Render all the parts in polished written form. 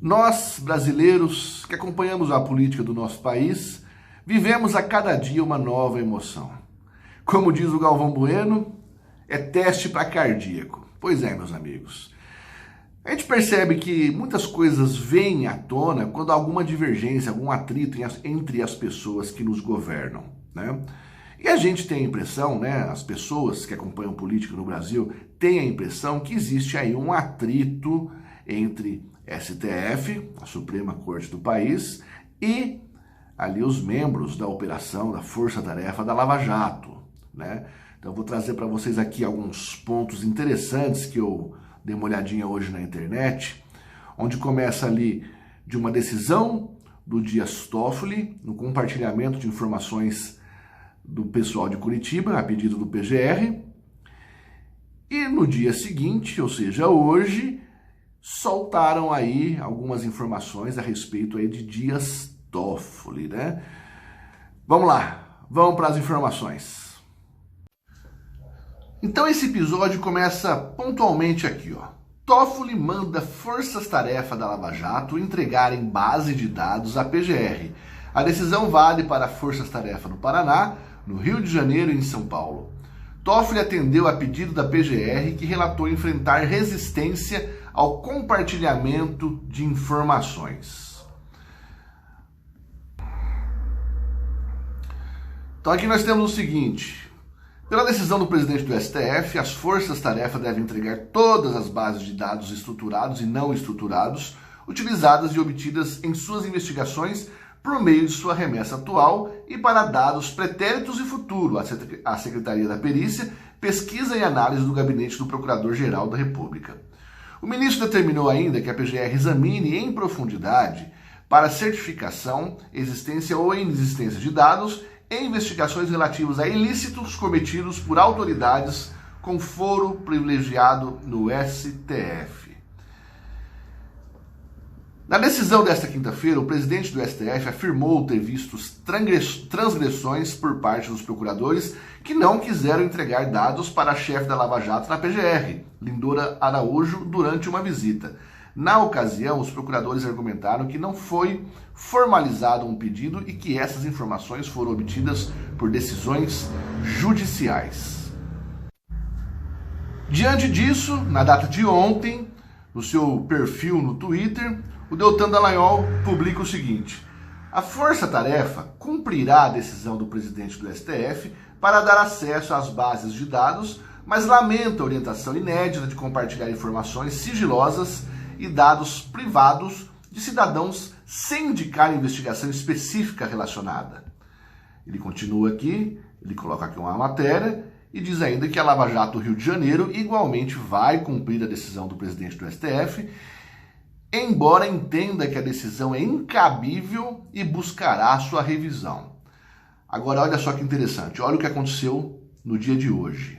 Nós, brasileiros, que acompanhamos a política do nosso país, vivemos a cada dia uma nova emoção. Como diz o Galvão Bueno, é teste para cardíaco. Pois é, meus amigos. A gente percebe que muitas coisas vêm à tona quando há alguma divergência, algum atrito entre as pessoas que nos governam, né? E a gente tem a impressão, né, as pessoas que acompanham política no Brasil têm a impressão que existe aí um atrito entre STF, a Suprema Corte do país, e ali os membros da operação, da Força-Tarefa da Lava Jato, né? Então eu vou trazer para vocês aqui alguns pontos interessantes que eu dei uma olhadinha hoje na internet, onde começa ali de uma decisão do Dias Toffoli, no compartilhamento de informações do pessoal de Curitiba, a pedido do PGR, e no dia seguinte, ou seja, hoje, soltaram aí algumas informações a respeito aí de Dias Toffoli, né? Vamos lá, vamos para as informações. Então esse episódio começa pontualmente aqui, ó. Toffoli manda forças-tarefa da Lava Jato entregarem base de dados à PGR. A decisão vale para forças-tarefa no Paraná, no Rio de Janeiro e em São Paulo. Toffoli atendeu a pedido da PGR, que relatou enfrentar resistência ao compartilhamento de informações. Então aqui nós temos o seguinte: pela decisão do presidente do STF, as forças-tarefa devem entregar todas as bases de dados estruturados e não estruturados, utilizadas e obtidas em suas investigações por meio de sua remessa atual e para dados pretéritos e futuro à Secretaria da Perícia, Pesquisa e Análise do Gabinete do Procurador-Geral da República. O ministro determinou ainda que a PGR examine em profundidade para certificação, existência ou inexistência de dados em investigações relativas a ilícitos cometidos por autoridades com foro privilegiado no STF. Na decisão desta quinta-feira, o presidente do STF afirmou ter visto transgressões por parte dos procuradores que não quiseram entregar dados para a chefe da Lava Jato na PGR, Lindora Araújo, durante uma visita. Na ocasião, os procuradores argumentaram que não foi formalizado um pedido e que essas informações foram obtidas por decisões judiciais. Diante disso, na data de ontem, no seu perfil no Twitter, o Deltan Dallagnol publica o seguinte: a Força-Tarefa cumprirá a decisão do presidente do STF para dar acesso às bases de dados, mas lamenta a orientação inédita de compartilhar informações sigilosas e dados privados de cidadãos sem indicar investigação específica relacionada. Ele continua aqui, ele coloca aqui uma matéria e diz ainda que a Lava Jato do Rio de Janeiro igualmente vai cumprir a decisão do presidente do STF, embora entenda que a decisão é incabível e buscará sua revisão. Agora olha só que interessante, olha o que aconteceu no dia de hoje.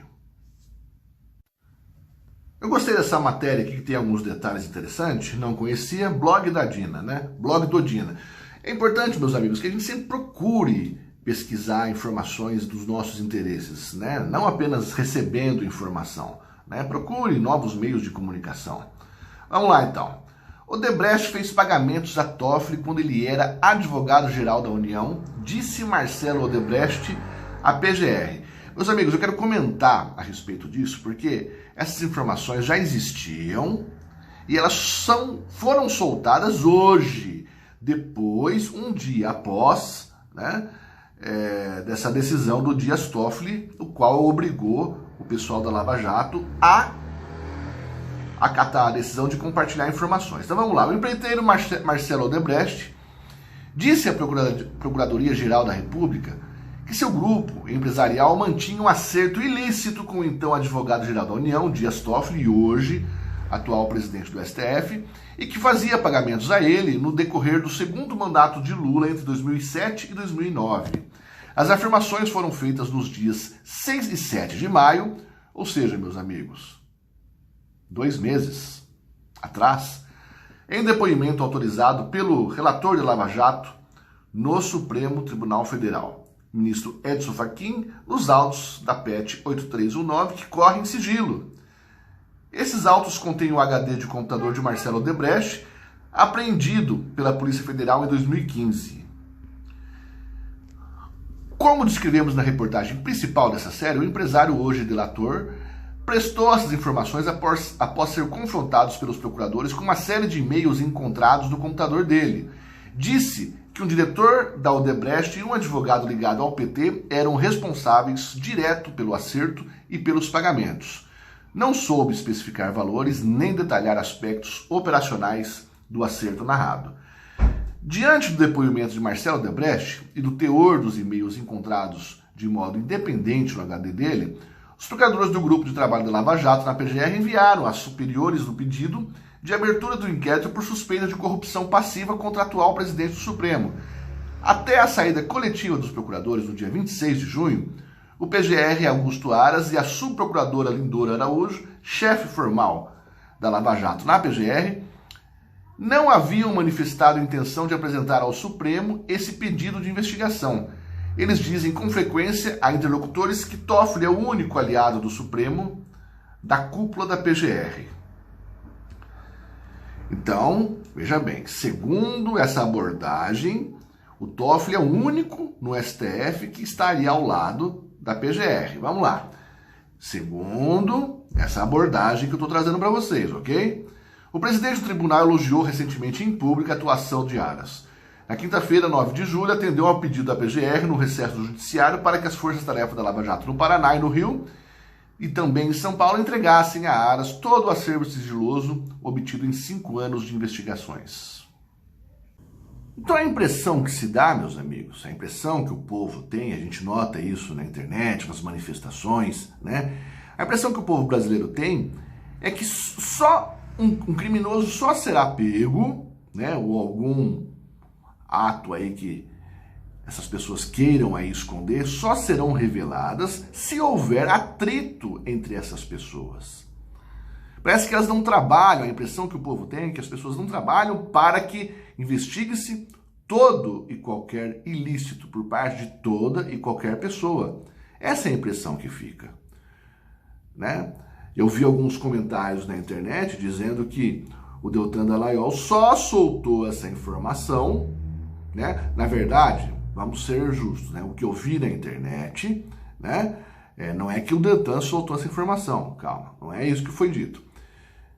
Eu gostei dessa matéria aqui que tem alguns detalhes interessantes, não conhecia, blog da Dina, né? Blog do Dina. É importante, meus amigos, que a gente sempre procure pesquisar informações dos nossos interesses, né? Não apenas recebendo informação, né? Procure novos meios de comunicação. Vamos lá então. Odebrecht fez pagamentos a Toffoli quando ele era advogado-geral da União, disse Marcelo Odebrecht à PGR. Meus amigos, eu quero comentar a respeito disso porque essas informações já existiam e elas foram soltadas hoje, depois, um dia após, né, dessa decisão do Dias Toffoli, o qual obrigou o pessoal da Lava Jato a acatar a decisão de compartilhar informações. Então vamos lá, o empreiteiro Marcelo Odebrecht disse à Procuradoria-Geral da República que seu grupo empresarial mantinha um acerto ilícito com o então advogado-geral da União, Dias Toffoli, e hoje atual presidente do STF, e que fazia pagamentos a ele no decorrer do segundo mandato de Lula entre 2007 e 2009. As afirmações foram feitas nos dias 6 e 7 de maio, ou seja, meus amigos, 2 meses atrás, em depoimento autorizado pelo relator de Lava Jato no Supremo Tribunal Federal, ministro Edson Fachin, nos autos da PEC 8319, que correm sigilo. Esses autos contêm o HD de computador de Marcelo Odebrecht, apreendido pela Polícia Federal em 2015. Como descrevemos na reportagem principal dessa série, o empresário, hoje delator, prestou essas informações após ser confrontados pelos procuradores com uma série de e-mails encontrados no computador dele. Disse que um diretor da Odebrecht e um advogado ligado ao PT eram responsáveis direto pelo acerto e pelos pagamentos. Não soube especificar valores nem detalhar aspectos operacionais do acerto narrado. Diante do depoimento de Marcelo Odebrecht e do teor dos e-mails encontrados de modo independente no HD dele, os procuradores do Grupo de Trabalho da Lava Jato na PGR enviaram às superiores do pedido de abertura do inquérito por suspeita de corrupção passiva contra o atual presidente do Supremo. Até a saída coletiva dos procuradores no dia 26 de junho, o PGR Augusto Aras e a subprocuradora Lindora Araújo, chefe formal da Lava Jato na PGR, não haviam manifestado intenção de apresentar ao Supremo esse pedido de investigação. Eles dizem com frequência a interlocutores que Toffoli é o único aliado do Supremo da cúpula da PGR. Então, veja bem, segundo essa abordagem, o Toffoli é o único no STF que está ali ao lado da PGR. Vamos lá. Segundo essa abordagem que eu estou trazendo para vocês, ok? O presidente do tribunal elogiou recentemente em público a atuação de Aras. Na quinta-feira, 9 de julho, atendeu ao pedido da PGR no recesso do judiciário para que as forças-tarefa da Lava Jato no Paraná e no Rio e também em São Paulo entregassem a Aras todo o acervo sigiloso obtido em 5 anos de investigações. Então a impressão que se dá, meus amigos, a impressão que o povo tem, a gente nota isso na internet, nas manifestações, né? A impressão que o povo brasileiro tem é que só um criminoso só será pego, né, ou algum ato aí que essas pessoas queiram aí esconder, só serão reveladas se houver atrito entre essas pessoas. Parece que elas não trabalham, a impressão que o povo tem é que as pessoas não trabalham para que investigue-se todo e qualquer ilícito por parte de toda e qualquer pessoa. Essa é a impressão que fica, né? Eu vi alguns comentários na internet dizendo que o Deltan Dallagnol só soltou essa informação, né? Na verdade, vamos ser justos, né? O que eu vi na internet, né? Não é que o Deltan soltou essa informação, calma, não é isso que foi dito.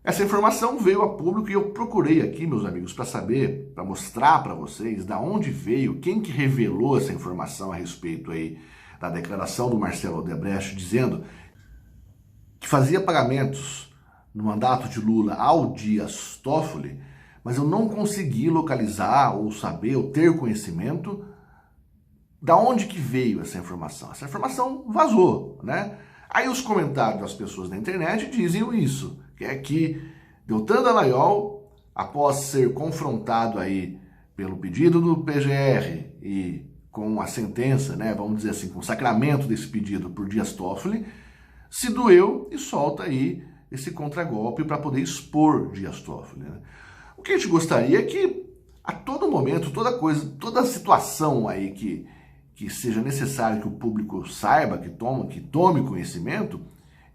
Essa informação veio a público e eu procurei aqui, meus amigos, para saber, para mostrar para vocês da onde veio, quem que revelou essa informação a respeito aí da declaração do Marcelo Odebrecht dizendo que fazia pagamentos no mandato de Lula ao Dias Toffoli, mas eu não consegui localizar ou saber ou ter conhecimento da onde que veio essa informação. Essa informação vazou, né? Aí os comentários das pessoas na internet dizem isso, que é que Deltan Dallagnol, após ser confrontado aí pelo pedido do PGR e com a sentença, né, vamos dizer assim, com o sacramento desse pedido por Dias Toffoli, se doeu e solta aí esse contragolpe para poder expor Dias Toffoli, né? O que a gente gostaria é que a todo momento, toda situação aí que seja necessário que o público saiba, que tome conhecimento,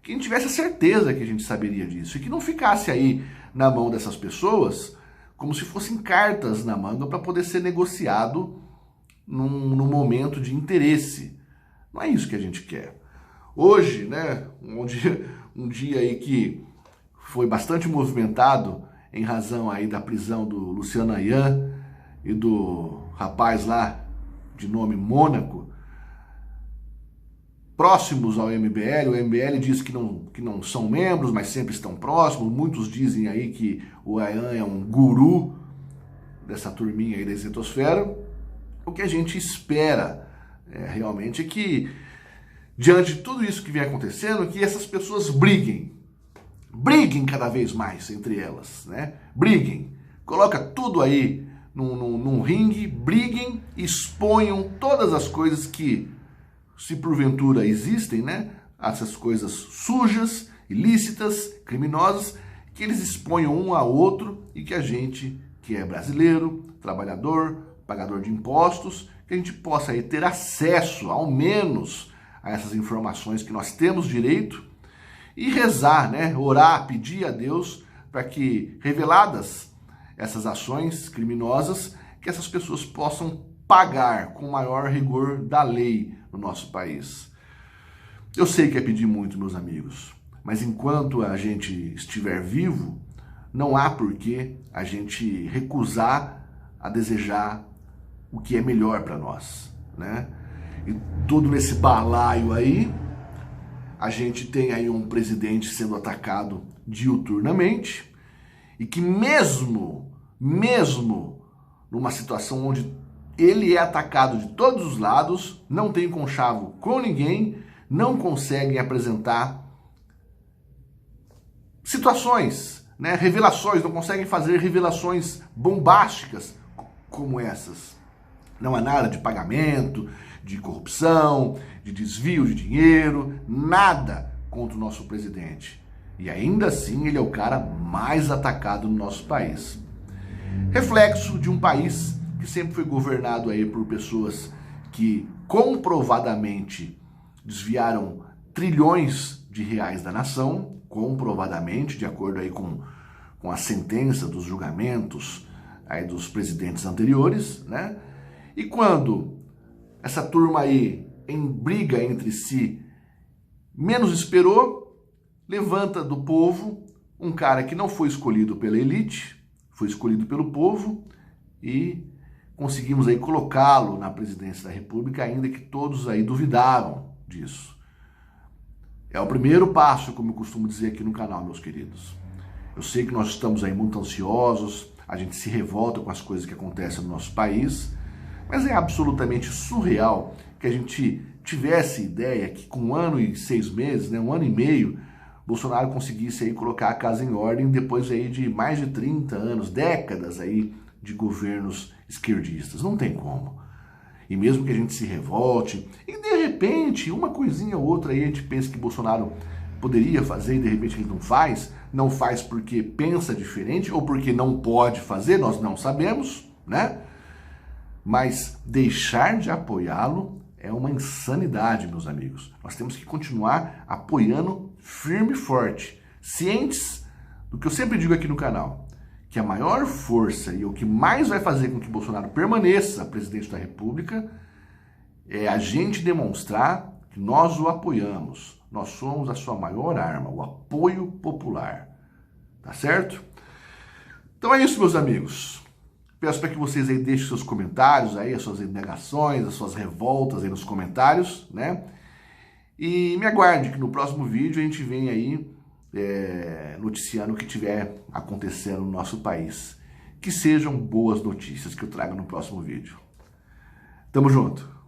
que a gente tivesse a certeza que a gente saberia disso e que não ficasse aí na mão dessas pessoas como se fossem cartas na manga para poder ser negociado num momento de interesse. Não é isso que a gente quer. Hoje, né, um dia aí que foi bastante movimentado em razão aí da prisão do Luciano Ayan e do rapaz lá de nome Mônaco, próximos ao MBL. O MBL diz que não são membros, mas sempre estão próximos. Muitos dizem aí que o Ayan é um guru dessa turminha aí da exitosfera. O que a gente espera realmente é que, diante de tudo isso que vem acontecendo, que essas pessoas briguem cada vez mais entre elas, né? Briguem, coloca tudo aí num ringue, briguem, exponham todas as coisas que, se porventura existem, né? Essas coisas sujas, ilícitas, criminosas, que eles exponham um ao outro e que a gente, que é brasileiro, trabalhador, pagador de impostos, que a gente possa aí ter acesso, ao menos, a essas informações que nós temos direito e rezar, né? Orar, pedir a Deus para que, reveladas essas ações criminosas, que essas pessoas possam pagar com o maior rigor da lei no nosso país. Eu sei que é pedir muito, meus amigos, mas enquanto a gente estiver vivo, não há por que a gente recusar a desejar o que é melhor para nós, né? E todo nesse balaio aí, a gente tem aí um presidente sendo atacado diuturnamente e que mesmo numa situação onde ele é atacado de todos os lados, não tem conchavo com ninguém, não conseguem apresentar situações, né, revelações, não conseguem fazer revelações bombásticas como essas. Não há nada de pagamento, de corrupção, de desvio de dinheiro, nada contra o nosso presidente. E ainda assim ele é o cara mais atacado no nosso país. Reflexo de um país que sempre foi governado aí por pessoas que comprovadamente desviaram trilhões de reais da nação, comprovadamente, de acordo aí com a sentença dos julgamentos aí dos presidentes anteriores, né? E quando essa turma aí, em briga entre si, menos esperou, levanta do povo um cara que não foi escolhido pela elite, foi escolhido pelo povo e conseguimos aí colocá-lo na presidência da República, ainda que todos aí duvidavam disso. É o primeiro passo, como eu costumo dizer aqui no canal, meus queridos. Eu sei que nós estamos aí muito ansiosos, a gente se revolta com as coisas que acontecem no nosso país, mas é absolutamente surreal que a gente tivesse ideia que com 1 ano e 6 meses, né, 1 ano e meio, Bolsonaro conseguisse aí colocar a casa em ordem depois aí de mais de 30 anos, décadas aí de governos esquerdistas. Não tem como. E mesmo que a gente se revolte, e de repente, uma coisinha ou outra aí a gente pensa que Bolsonaro poderia fazer e de repente ele não faz porque pensa diferente ou porque não pode fazer, nós não sabemos, né? Mas deixar de apoiá-lo é uma insanidade, meus amigos. Nós temos que continuar apoiando firme e forte, cientes do que eu sempre digo aqui no canal, que a maior força e o que mais vai fazer com que Bolsonaro permaneça presidente da República é a gente demonstrar que nós o apoiamos. Nós somos a sua maior arma, o apoio popular. Tá certo? Então é isso, meus amigos. Peço para que vocês aí deixem seus comentários aí, as suas indagações, as suas revoltas aí nos comentários, né? E me aguarde que no próximo vídeo a gente vem aí noticiando o que tiver acontecendo no nosso país. Que sejam boas notícias que eu trago no próximo vídeo. Tamo junto!